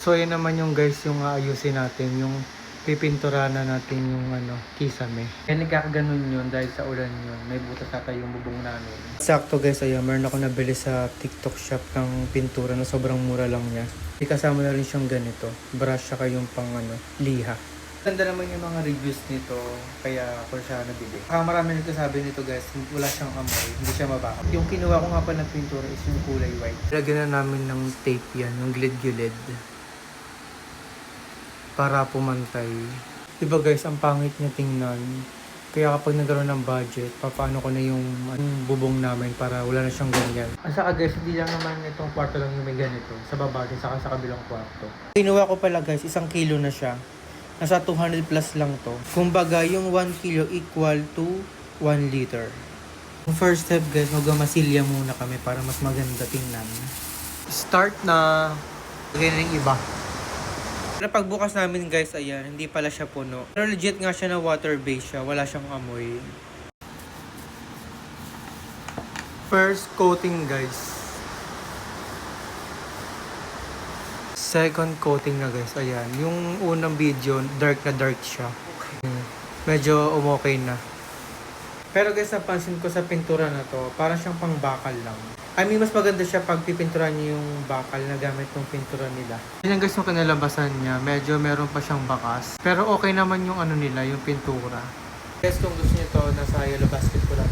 So ayan naman yung guys, yung aayusin natin, yung pipintura na natin yung kisame. Kaya nagkakaganon yun dahil sa ulan yun. May butas ata yung bubong namin. Sakto guys, ayan, meron ako nabili sa TikTok shop ng pintura na sobrang mura lang niya. May kasama na rin siyang ganito, brush saka yung pang liha. Ganda naman yung mga reviews nito, kaya ako siya nabili. Marami nagsasabi nito guys, wala siyang amoy, hindi siya mabaka. Yung kinuha ko nga pa ng pintura is yung kulay white. Lagyan na namin ng tape yan, yung gilid-gilid. Para pumantay. Diba guys, ang pangit niya tingnan. Kaya kapag nagkaroon ng budget, papaano ko na yung bubong namin para wala na siyang ganyan. At saka guys, hindi lang naman itong kwarto lang yung may ganito. Sa baba din, saka sa kabilang kwarto. Kinuha ko pala guys, 1 kilo na siya. Nasa 200 plus lang to. Kumbaga, yung 1 kilo equal to 1 liter. Yung first step guys, magmamasilya muna kami para mas maganda tingnan. Start na. Ganyan yung iba. Pero pagbukas namin guys, ayan, hindi pala siya puno. Pero legit nga siya na water base siya, wala siyang amoy. First coating guys. Second coating na guys, ayan. Yung unang video, dark na dark siya. Medyo umokay na. Pero guys, napansin ko sa pintura na to, parang siyang pang bakal lang. I mean, mas maganda siya pag pipinturan niyo yung bakal na gamit ng pintura nila. Yan guys yung kinalabasan niya. Medyo meron pa siyang bakas. Pero okay naman yung nila, yung pintura. Guys, kung gusto niyo to, nasa yellow basket ko lang.